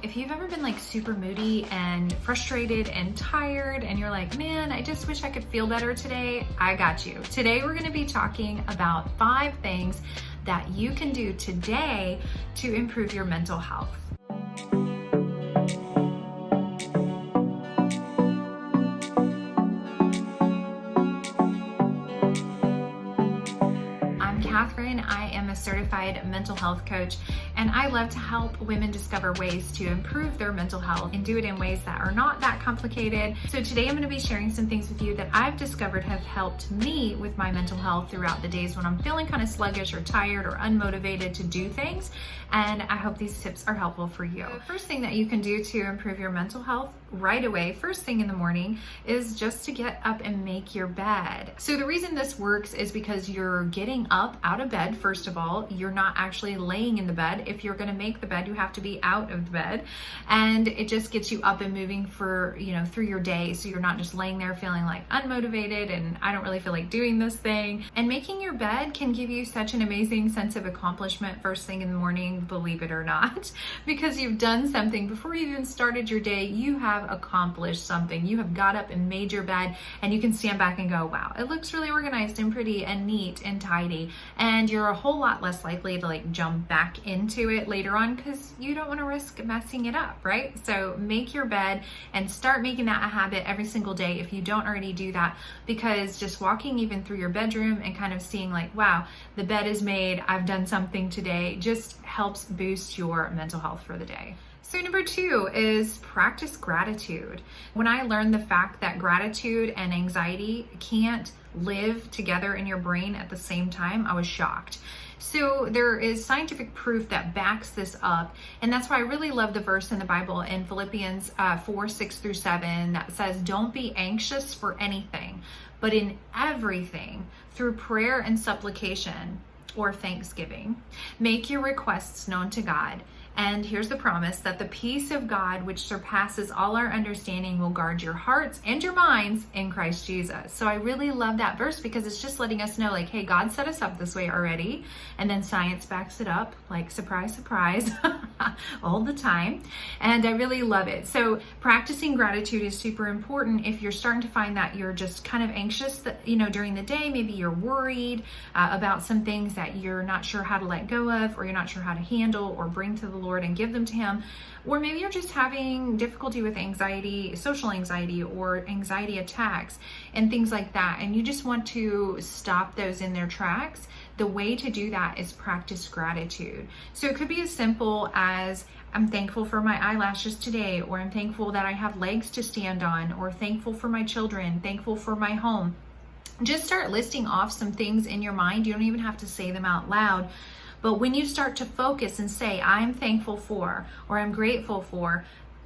If you've ever been like super moody and frustrated and tired and you're like, man, I just wish I could feel better today, I got you. Today we're gonna be talking about 5 things that you can do today to improve your mental health. I'm Kathryn. I am a certified mental health coach, and I love to help women discover ways to improve their mental health and do it in ways that are not that complicated. So today I'm going to be sharing some things with you that I've discovered have helped me with my mental health throughout the days when I'm feeling kind of sluggish or tired or unmotivated to do things. And I hope these tips are helpful for you. The first thing that you can do to improve your mental health right away, first thing in the morning, is just to get up and make your bed. So the reason this works is because you're getting up out of bed. First of all, you're not actually laying in the bed. If you're going to make the bed, you have to be out of the bed, and it just gets you up and moving for, through your day. So you're not just laying there feeling like unmotivated and I don't really feel like doing this thing. And making your bed can give you such an amazing sense of accomplishment first thing in the morning, believe it or not, because you've done something before you even started your day. You have accomplished something. You have got up and made your bed, and you can stand back and go, wow, it looks really organized and pretty and neat and tidy. And you're a whole lot less likely to jump back into it later on because you don't want to risk messing it up, right? So make your bed and start making that a habit every single day if you don't already do that, because just walking even through your bedroom and kind of seeing wow, the bed is made, I've done something today, just helps boost your mental health for the day. So number 2 is practice gratitude. When I learned the fact that gratitude and anxiety can't live together in your brain at the same time, I was shocked. So there is scientific proof that backs this up, and that's why I really love the verse in the Bible in Philippians 4:6-7 that says, don't be anxious for anything, but in everything, through prayer and supplication or thanksgiving, make your requests known to God. And here's the promise that the peace of God, which surpasses all our understanding, will guard your hearts and your minds in Christ Jesus. So I really love that verse because it's just letting us know, hey, God set us up this way already. And then science backs it up, surprise, surprise, all the time. And I really love it. So practicing gratitude is super important if you're starting to find that you're just kind of anxious that, during the day. Maybe you're worried about some things that you're not sure how to let go of, or you're not sure how to handle or bring to the Lord and give them to Him. Or maybe you're just having difficulty with anxiety, social anxiety, or anxiety attacks and things like that, and you just want to stop those in their tracks. The way to do that is practice gratitude. So it could be as simple as, I'm thankful for my eyelashes today, or I'm thankful that I have legs to stand on, or thankful for my children, thankful for my home. Just start listing off some things in your mind. You don't even have to say them out loud. But when you start to focus and say, I'm thankful for, or I'm grateful for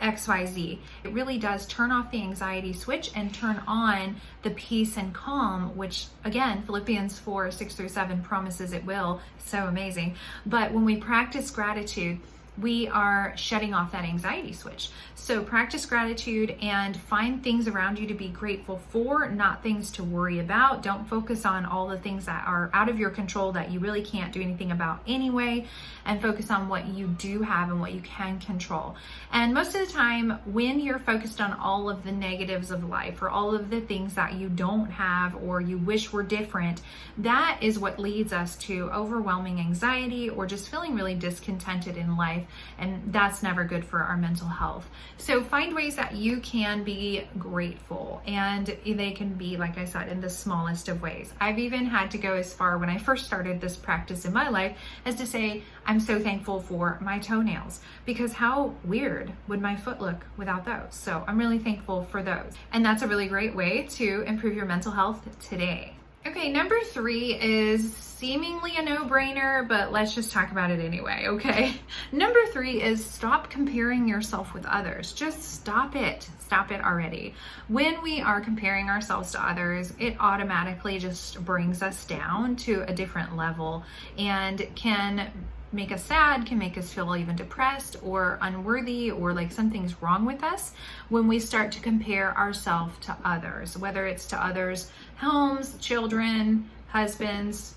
XYZ, it really does turn off the anxiety switch and turn on the peace and calm, which again, Philippians 4:6-7 promises it will. So amazing. But when we practice gratitude, we are shutting off that anxiety switch. So practice gratitude and find things around you to be grateful for, not things to worry about. Don't focus on all the things that are out of your control that you really can't do anything about anyway, and focus on what you do have and what you can control. And most of the time, when you're focused on all of the negatives of life, or all of the things that you don't have or you wish were different, that is what leads us to overwhelming anxiety or just feeling really discontented in life. And that's never good for our mental health. So find ways that you can be grateful, and they can be, like I said, in the smallest of ways. I've even had to go as far when I first started this practice in my life as to say, I'm so thankful for my toenails, because how weird would my foot look without those? So I'm really thankful for those. And that's a really great way to improve your mental health today. Okay, number 3 is seemingly a no-brainer, but let's just talk about it anyway, okay? Number 3 is stop comparing yourself with others. Just stop it. Stop it already. When we are comparing ourselves to others, it automatically just brings us down to a different level and can make us sad, can make us feel even depressed or unworthy, or like something's wrong with us when we start to compare ourselves to others, whether it's to others' homes, children, husbands,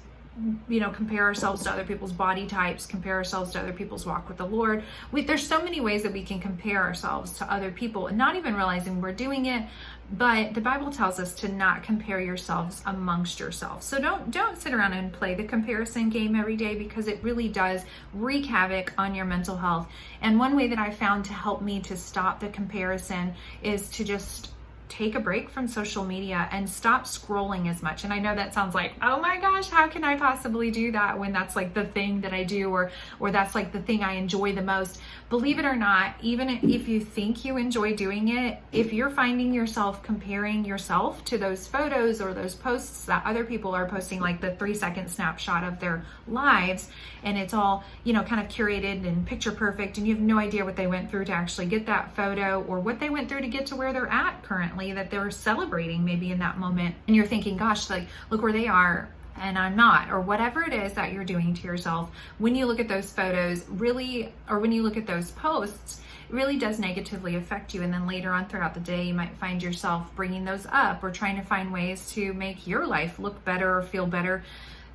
compare ourselves to other people's body types, compare ourselves to other people's walk with the Lord. There's so many ways that we can compare ourselves to other people and not even realizing we're doing it. But the Bible tells us to not compare yourselves amongst yourselves. So don't sit around and play the comparison game every day, because it really does wreak havoc on your mental health. And one way that I found to help me to stop the comparison is to just take a break from social media and stop scrolling as much. And I know that sounds like, oh my gosh, how can I possibly do that when that's like the thing that I do, or that's like the thing I enjoy the most. Believe it or not, even if you think you enjoy doing it, if you're finding yourself comparing yourself to those photos or those posts that other people are posting, like the 3-second snapshot of their lives, and it's all, kind of curated and picture perfect, and you have no idea what they went through to actually get that photo, or what they went through to get to where they're at currently, that they're celebrating maybe in that moment. And you're thinking, gosh, like, look where they are and I'm not, or whatever it is that you're doing to yourself. When you look at those photos, really, or when you look at those posts, it really does negatively affect you. And then later on throughout the day, you might find yourself bringing those up, or trying to find ways to make your life look better or feel better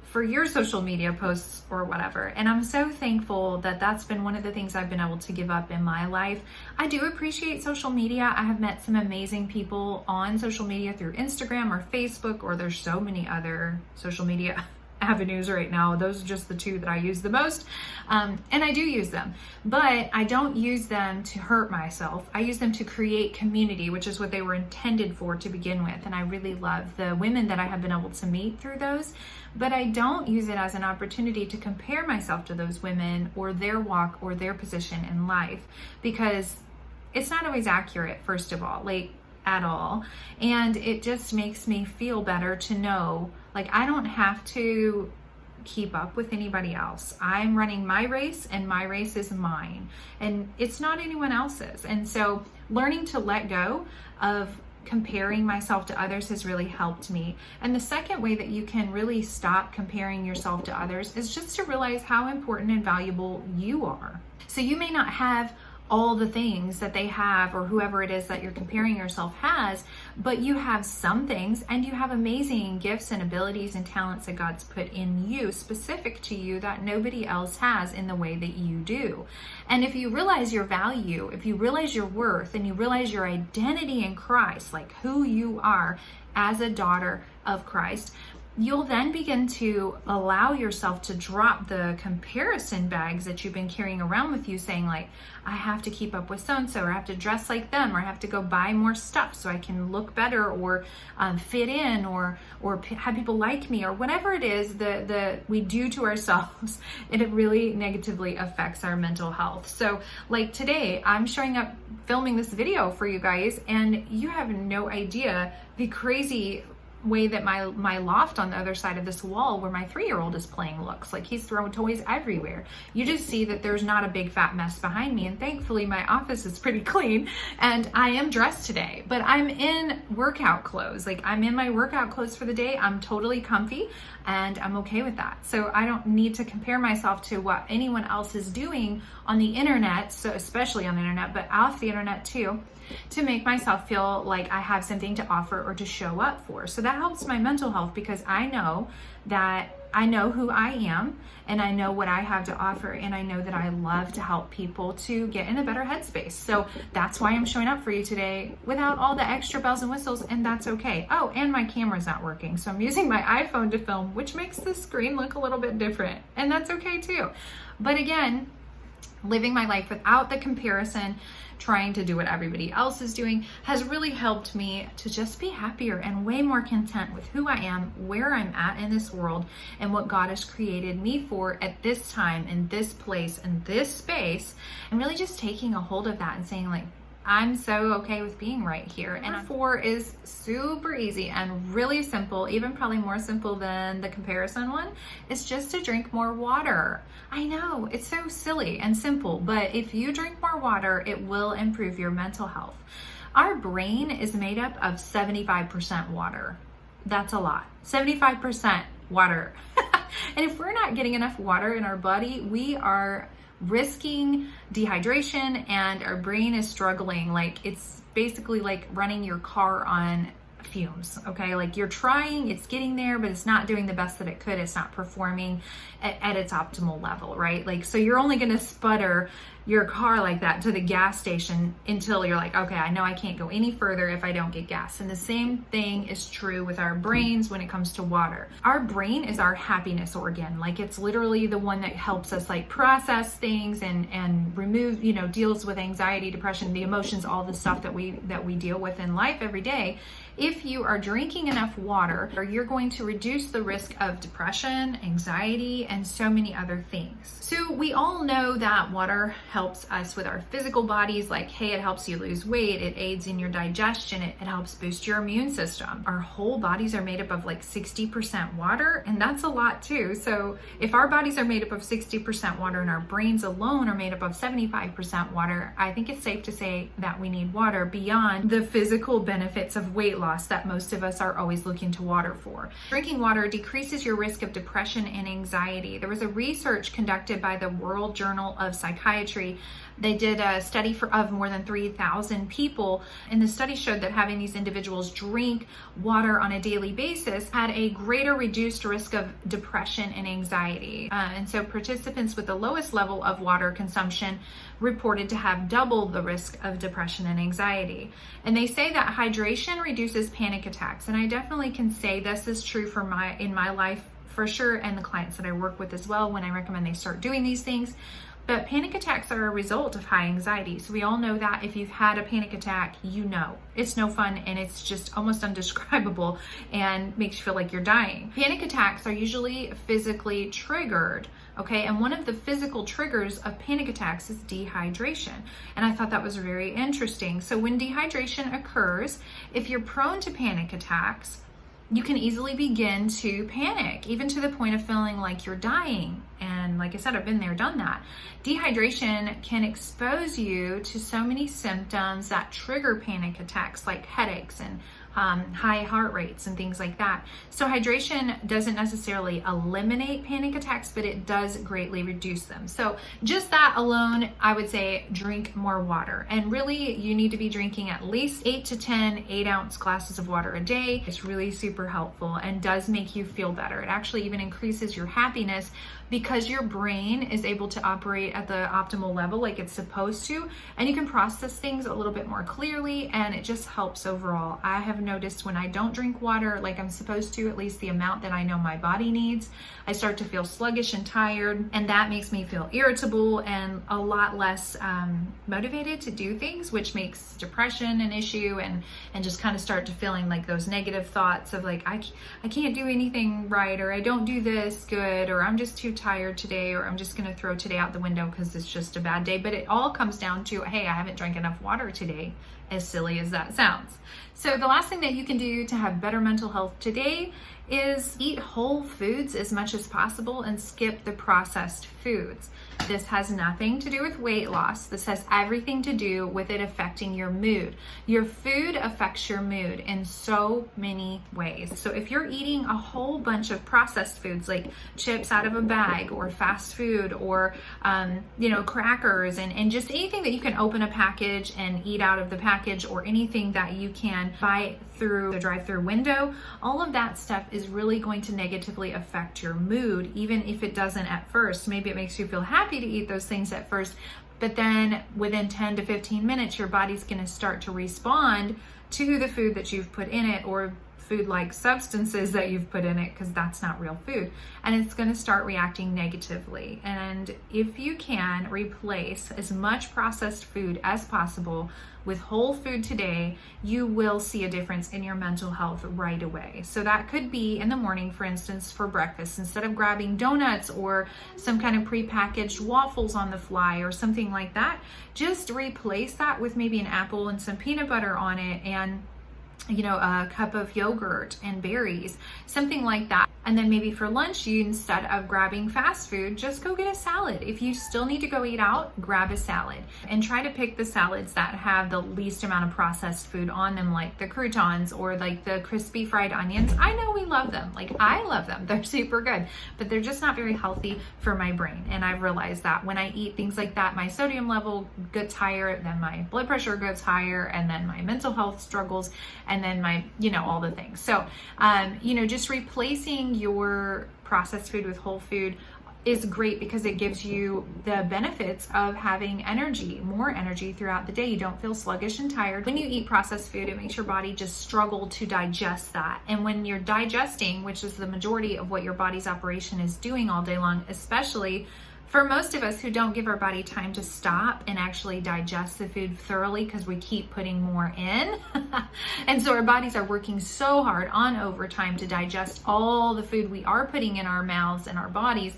for your social media posts or whatever. And I'm so thankful that that's been one of the things I've been able to give up in my life. I do appreciate social media. I have met some amazing people on social media through Instagram or Facebook, or there's so many other social media avenues right now. Those are just the two that I use the most. And I do use them, but I don't use them to hurt myself. I use them to create community, which is what they were intended for to begin with. And I really love the women that I have been able to meet through those, but I don't use it as an opportunity to compare myself to those women or their walk or their position in life, because it's not always accurate, first of all, like at all. And it just makes me feel better to know, like, I don't have to keep up with anybody else. I'm running my race, and my race is mine, and it's not anyone else's. And so learning to let go of comparing myself to others has really helped me. And the second way that you can really stop comparing yourself to others is just to realize how important and valuable you are. So you may not have all the things that they have, or whoever it is that you're comparing yourself has, but you have some things, and you have amazing gifts and abilities and talents that God's put in you, specific to you, that nobody else has in the way that you do. And if you realize your value, if you realize your worth, and you realize your identity in Christ, like who you are as a daughter of Christ, you'll then begin to allow yourself to drop the comparison bags that you've been carrying around with you, saying like, I have to keep up with so-and-so, or I have to dress like them, or I have to go buy more stuff so I can look better, or fit in, or have people like me, or whatever it is that we do to ourselves, and it really negatively affects our mental health. So like today, I'm showing up filming this video for you guys, and you have no idea the crazy way that my loft on the other side of this wall where my 3-year-old is playing looks. Like, he's throwing toys everywhere. You just see that there's not a big fat mess behind me, and thankfully my office is pretty clean, and I am dressed today, but I'm in workout clothes. Like, I'm in my workout clothes for the day. I'm totally comfy, and I'm okay with that. So I don't need to compare myself to what anyone else is doing on the internet, so especially on the internet, but off the internet too, to make myself feel like I have something to offer or to show up for. So that helps my mental health, because I know that I know who I am, and I know what I have to offer, and I know that I love to help people to get in a better headspace. So that's why I'm showing up for you today without all the extra bells and whistles, and that's okay. Oh, and my camera's not working, so I'm using my iPhone to film, which makes the screen look a little bit different, and that's okay too. But again, living my life without the comparison, trying to do what everybody else is doing, has really helped me to just be happier and way more content with who I am, where I'm at in this world, and what God has created me for at this time, in this place, in this space, and really just taking a hold of that and saying like, I'm so okay with being right here. And number 4 is super easy and really simple, even probably more simple than the comparison one. It's just to drink more water. I know, it's so silly and simple, but if you drink more water, it will improve your mental health. Our brain is made up of 75% water. That's a lot. 75% water. And if we're not getting enough water in our body, we are risking dehydration, and our brain is struggling. Like, it's basically like running your car on fumes, okay? Like you're trying, it's getting there, but it's not doing the best that it could. It's not performing at its optimal level, right? Like, so you're only gonna sputter your car like that to the gas station until you're like, okay, I know I can't go any further if I don't get gas. And the same thing is true with our brains when it comes to water. Our brain is our happiness organ. Like it's literally the one that helps us like process things and remove, deals with anxiety, depression, the emotions, all the stuff that we deal with in life every day. If you are drinking enough water, you're going to reduce the risk of depression, anxiety, and so many other things. So we all know that water helps us with our physical bodies, like, hey, it helps you lose weight, it aids in your digestion, it helps boost your immune system. Our whole bodies are made up of like 60% water, and that's a lot too. So if our bodies are made up of 60% water and our brains alone are made up of 75% water, I think it's safe to say that we need water beyond the physical benefits of weight loss that most of us are always looking to water for. Drinking water decreases your risk of depression and anxiety. There was a research conducted by the World Journal of Psychiatry. They did a study of more than 3,000 people, and the study showed that having these individuals drink water on a daily basis had a greater reduced risk of depression and anxiety. And so participants with the lowest level of water consumption reported to have double the risk of depression and anxiety. And they say that hydration reduces panic attacks. And I definitely can say this is true in my life for sure, and the clients that I work with as well when I recommend they start doing these things. But panic attacks are a result of high anxiety. So we all know that if you've had a panic attack, it's no fun, and it's just almost undescribable and makes you feel like you're dying. Panic attacks are usually physically triggered, okay? And one of the physical triggers of panic attacks is dehydration. And I thought that was very interesting. So when dehydration occurs, if you're prone to panic attacks, you can easily begin to panic, even to the point of feeling like you're dying. And like I said, I've been there, done that. Dehydration can expose you to so many symptoms that trigger panic attacks, like headaches and high heart rates and things like that. So hydration doesn't necessarily eliminate panic attacks, but it does greatly reduce them. So just that alone, I would say drink more water. And really, you need to be drinking at least 8 to 10 8-ounce glasses of water a day. It's really super helpful and does make you feel better. It actually even increases your happiness because your brain is able to operate at the optimal level like it's supposed to, and you can process things a little bit more clearly, and it just helps overall. I have noticed when I don't drink water like I'm supposed to, at least the amount that I know my body needs, I start to feel sluggish and tired, and that makes me feel irritable and a lot less motivated to do things, which makes depression an issue, and just kind of start to feeling like those negative thoughts of like, I can't do anything right, or I don't do this good, or I'm just too tired today, or I'm just going to throw today out the window because it's just a bad day. But it all comes down to, hey, I haven't drank enough water today, as silly as that sounds. So the last thing that you can do to have better mental health today is eat whole foods as much as possible and skip the processed foods. This has nothing to do with weight loss. This has everything to do with it affecting your mood. Your food affects your mood in so many ways. So if you're eating a whole bunch of processed foods like chips out of a bag or fast food or crackers and just anything that you can open a package and eat out of the package, or anything that you can buy through the drive-through window, all of that stuff is really going to negatively affect your mood, even if it doesn't at first. Maybe it makes you feel happy to eat those things at first, but then within 10 to 15 minutes, your body's going to start to respond to the food that you've put in it, or food-like substances that you've put in it, because that's not real food, and it's going to start reacting negatively. And if you can replace as much processed food as possible with whole food today, you will see a difference in your mental health right away. So that could be in the morning, for instance, for breakfast. Instead of grabbing donuts or some kind of prepackaged waffles on the fly or something like that, just replace that with maybe an apple and some peanut butter on it, and a cup of yogurt and berries, something like that. And then maybe for lunch, you, instead of grabbing fast food, just go get a salad. If you still need to go eat out, grab a salad and try to pick the salads that have the least amount of processed food on them, like the croutons or like the crispy fried onions. I know we love them. Like, I love them. They're super good, but they're just not very healthy for my brain. And I've realized that when I eat things like that, my sodium level gets higher, then my blood pressure gets higher, and then my mental health struggles, and then my, all the things. So, just replacing your processed food with whole food is great because it gives you the benefits of having energy, more energy throughout the day. You don't feel sluggish and tired. When you eat processed food, it makes your body just struggle to digest that. And when you're digesting, which is the majority of what your body's operation is doing all day long, especially for most of us who don't give our body time to stop and actually digest the food thoroughly because we keep putting more in. And so our bodies are working so hard on overtime to digest all the food we are putting in our mouths and our bodies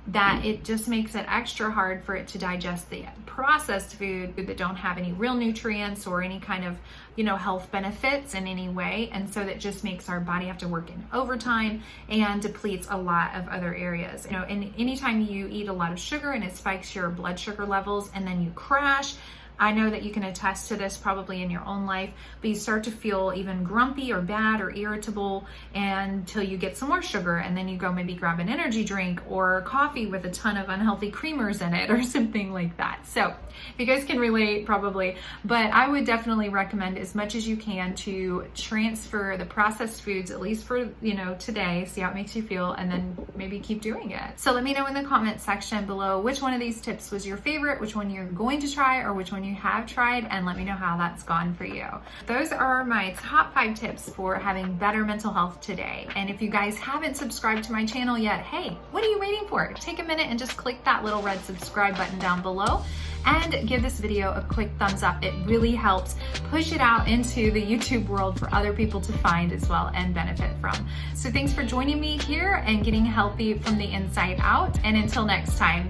that it just makes it extra hard for it to digest the processed food that don't have any real nutrients or any kind of, health benefits in any way. And so that just makes our body have to work in overtime and depletes a lot of other areas. And anytime you eat a lot of sugar and it spikes your blood sugar levels and then you crash, I know that you can attest to this probably in your own life, but you start to feel even grumpy or bad or irritable until you get some more sugar, and then you go maybe grab an energy drink or coffee with a ton of unhealthy creamers in it or something like that. So you guys can relate probably, but I would definitely recommend as much as you can to transfer the processed foods, at least for, today, see how it makes you feel, and then maybe keep doing it. So let me know in the comment section below which one of these tips was your favorite, which one you're going to try, or which one you have tried, and let me know how that's gone for you. Those are my top 5 tips for having better mental health today. And if you guys haven't subscribed to my channel yet, hey, what are you waiting for? Take a minute and just click that little red subscribe button down below and give this video a quick thumbs up. It really helps push it out into the YouTube world for other people to find as well and benefit from. So thanks for joining me here and getting healthy from the inside out. And until next time,